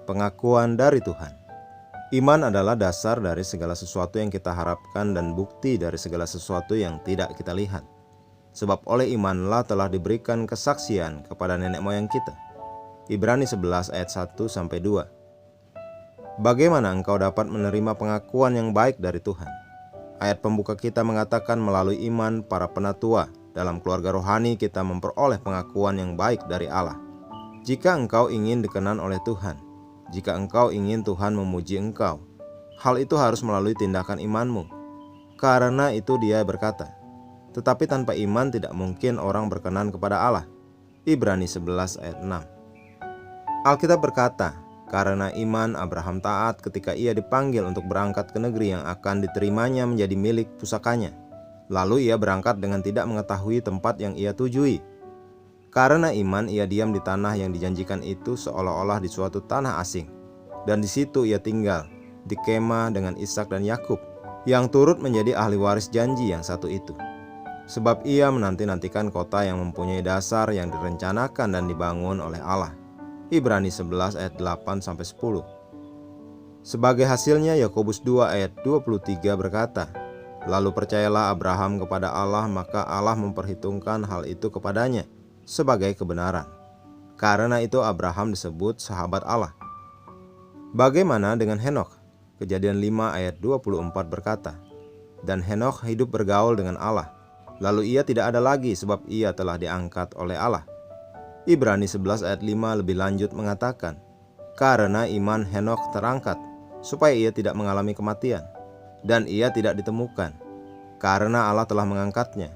pengakuan dari Tuhan. Iman adalah dasar dari segala sesuatu yang kita harapkan dan bukti dari segala sesuatu yang tidak kita lihat. Sebab oleh imanlah telah diberikan kesaksian kepada nenek moyang kita. Ibrani 11 ayat 1-2. Bagaimana engkau dapat menerima pengakuan yang baik dari Tuhan? Ayat pembuka kita mengatakan melalui iman para penatua dalam keluarga rohani kita memperoleh pengakuan yang baik dari Allah. Jika engkau ingin dikenan oleh Tuhan, jika engkau ingin Tuhan memuji engkau, hal itu harus melalui tindakan imanmu. Karena itu dia berkata, tetapi tanpa iman tidak mungkin orang berkenan kepada Allah. Ibrani 11 ayat 6. Alkitab berkata, karena iman Abraham taat ketika ia dipanggil untuk berangkat ke negeri yang akan diterimanya menjadi milik pusakanya. Lalu ia berangkat dengan tidak mengetahui tempat yang ia tujui. Karena iman ia diam di tanah yang dijanjikan itu seolah-olah di suatu tanah asing. Dan di situ ia tinggal, di kemah dengan Ishak dan Yakub, yang turut menjadi ahli waris janji yang satu itu. Sebab ia menanti-nantikan kota yang mempunyai dasar yang direncanakan dan dibangun oleh Allah. Ibrani 11 ayat 8-10. Sebagai hasilnya Yakobus 2 ayat 23 berkata, lalu percayalah Abraham kepada Allah, maka Allah memperhitungkan hal itu kepadanya sebagai kebenaran. Karena itu Abraham disebut sahabat Allah. Bagaimana dengan Henokh? Kejadian 5 ayat 24 berkata, dan Henokh hidup bergaul dengan Allah, lalu ia tidak ada lagi sebab ia telah diangkat oleh Allah. Ibrani 11 ayat 5 lebih lanjut mengatakan, karena iman Henokh terangkat, supaya ia tidak mengalami kematian, dan ia tidak ditemukan, karena Allah telah mengangkatnya.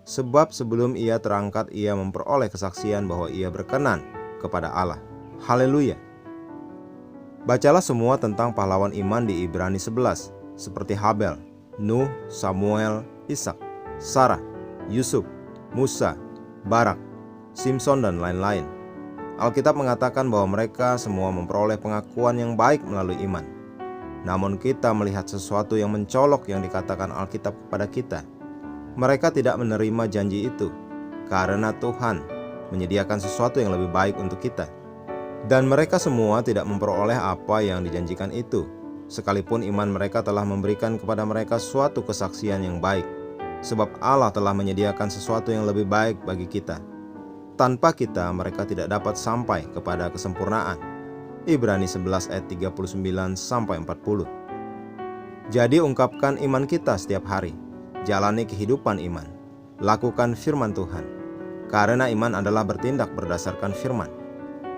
Sebab sebelum ia terangkat, ia memperoleh kesaksian bahwa ia berkenan kepada Allah. Haleluya. Bacalah semua tentang pahlawan iman di Ibrani 11, seperti Habel, Nuh, Samuel, Ishak, Sarah, Yusuf, Musa, Barak, Simson, dan lain-lain. Alkitab mengatakan bahwa mereka semua memperoleh pengakuan yang baik melalui iman. Namun kita melihat sesuatu yang mencolok yang dikatakan Alkitab kepada kita. Mereka tidak menerima janji itu, karena Tuhan menyediakan sesuatu yang lebih baik untuk kita. Dan mereka semua tidak memperoleh apa yang dijanjikan itu, sekalipun iman mereka telah memberikan kepada mereka suatu kesaksian yang baik. Sebab Allah telah menyediakan sesuatu yang lebih baik bagi kita. Tanpa kita, mereka tidak dapat sampai kepada kesempurnaan. Ibrani 11 ayat 39-40. Jadi ungkapkan iman kita setiap hari. Jalani kehidupan iman. Lakukan firman Tuhan. Karena iman adalah bertindak berdasarkan firman.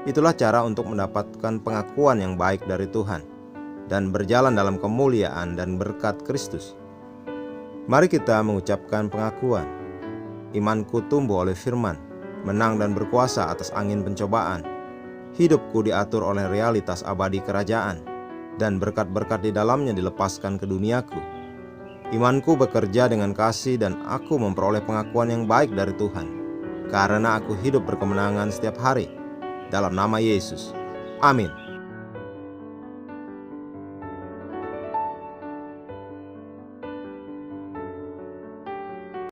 Itulah cara untuk mendapatkan pengakuan yang baik dari Tuhan dan berjalan dalam kemuliaan dan berkat Kristus. Mari kita mengucapkan pengakuan. Imanku tumbuh oleh firman, menang dan berkuasa atas angin pencobaan. Hidupku diatur oleh realitas abadi kerajaan, dan berkat-berkat di dalamnya dilepaskan ke duniaku. Imanku bekerja dengan kasih dan aku memperoleh pengakuan yang baik dari Tuhan, karena aku hidup berkemenangan setiap hari. Dalam nama Yesus. Amin.